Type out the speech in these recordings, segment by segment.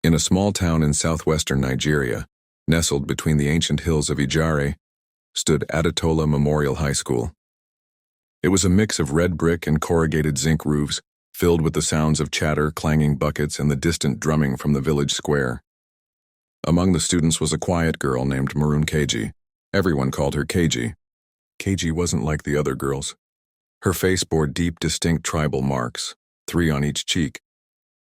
In a small town in southwestern Nigeria, nestled between the ancient hills of Ijare, stood Adetola Memorial High School. It was a mix of red brick and corrugated zinc roofs, filled with the sounds of chatter, clanging buckets, and the distant drumming from the village square. Among the students was a quiet girl named Maroon Keiji. Everyone called her Keiji. Keiji wasn't like the other girls. Her face bore deep, distinct tribal marks, 3 on each cheek,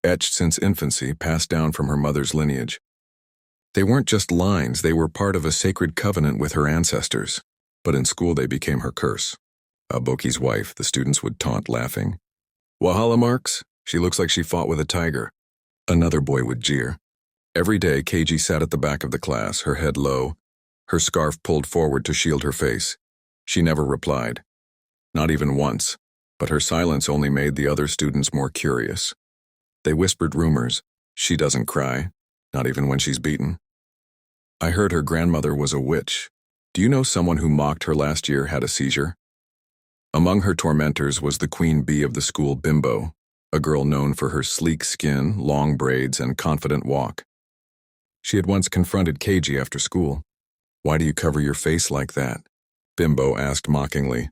etched since infancy, passed down from her mother's lineage. They weren't just lines, they were part of a sacred covenant with her ancestors. But in school they became her curse. Aboki's wife, the students would taunt, laughing. "Wahala marks? She looks like she fought with a tiger." Another boy would jeer. Every day, Keiji sat at the back of the class, her head low, her scarf pulled forward to shield her face. She never replied. Not even once, but her silence only made the other students more curious. They whispered rumors. "She doesn't cry, not even when she's beaten." "I heard her grandmother was a witch. Do you know someone who mocked her last year had a seizure?" Among her tormentors was the queen bee of the school, Bimbo, a girl known for her sleek skin, long braids, and confident walk. She had once confronted Keiji after school. "Why do you cover your face like that?" Bimbo asked mockingly.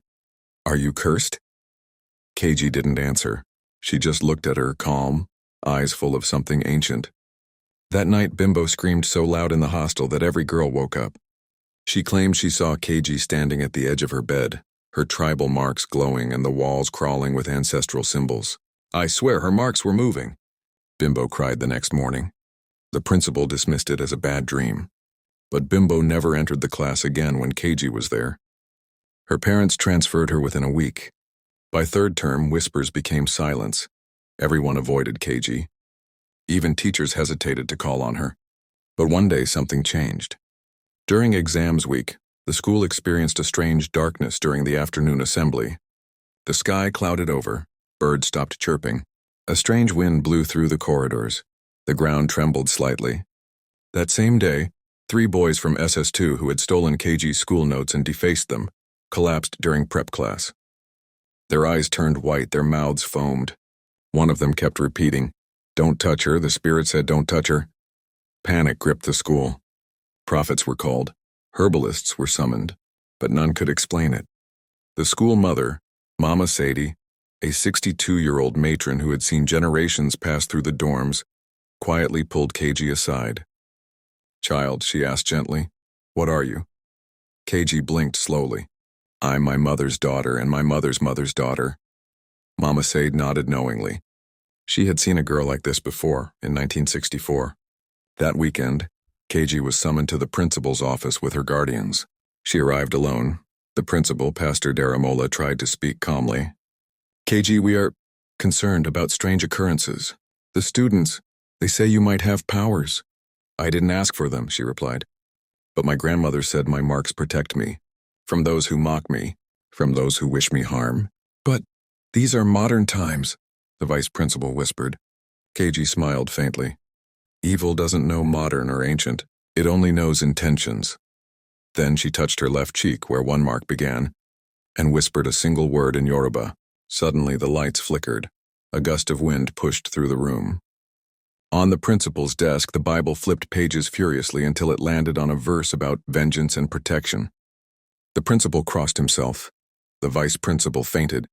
"Are you cursed?" Keiji didn't answer. She just looked at her, calm, eyes full of something ancient. That night, Bimbo screamed so loud in the hostel that every girl woke up. She claimed she saw Keiji standing at the edge of her bed, her tribal marks glowing and the walls crawling with ancestral symbols. "I swear her marks were moving," Bimbo cried the next morning. The principal dismissed it as a bad dream. But Bimbo never entered the class again when Keiji was there. Her parents transferred her within a week. By third term, whispers became silence. Everyone avoided Keiji. Even teachers hesitated to call on her. But one day something changed. During exams week, the school experienced a strange darkness during the afternoon assembly. The sky clouded over, birds stopped chirping. A strange wind blew through the corridors. The ground trembled slightly. That same day, 3 boys from SS2 who had stolen Keiji's school notes and defaced them collapsed during prep class. Their eyes turned white, their mouths foamed. One of them kept repeating, "Don't touch her," the spirit said, "don't touch her." Panic gripped the school. Prophets were called. Herbalists were summoned, but none could explain it. The school mother, Mama Sadie, a 62-year-old matron who had seen generations pass through the dorms, quietly pulled Keiji aside. "Child," she asked gently, "what are you?" Keiji blinked slowly. "I'm my mother's daughter and my mother's mother's daughter." Mama Sadie nodded knowingly. She had seen a girl like this before, in 1964. That weekend, Keiji was summoned to the principal's office with her guardians. She arrived alone. The principal, Pastor Daramola, tried to speak calmly. "Keiji, we are concerned about strange occurrences. The students, they say you might have powers." "I didn't ask for them," she replied. "But my grandmother said my marks protect me, from those who mock me, from those who wish me harm." "But these are modern times," the vice principal whispered. Keiji smiled faintly. "Evil doesn't know modern or ancient. It only knows intentions." Then she touched her left cheek where one mark began, and whispered a single word in Yoruba. Suddenly the lights flickered. A gust of wind pushed through the room. On the principal's desk, the Bible flipped pages furiously until it landed on a verse about vengeance and protection. The principal crossed himself. The vice principal fainted.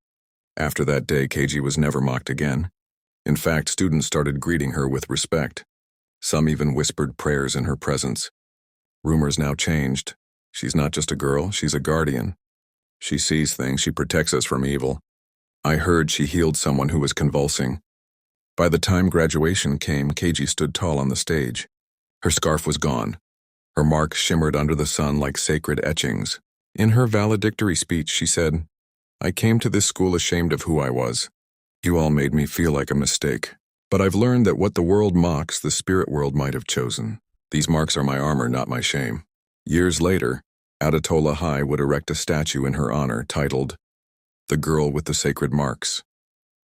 After that day, Keiji was never mocked again. In fact, students started greeting her with respect. Some even whispered prayers in her presence. Rumors now changed. She's not just a girl, she's a guardian. She sees things, she protects us from evil. I heard she healed someone who was convulsing. By the time graduation came, Keiji stood tall on the stage. Her scarf was gone. Her marks shimmered under the sun like sacred etchings. In her valedictory speech, she said, "I came to this school ashamed of who I was. You all made me feel like a mistake. But I've learned that what the world mocks, the spirit world might have chosen. These marks are my armor, not my shame." Years later, Adetola High would erect a statue in her honor titled, "The Girl with the Sacred Marks."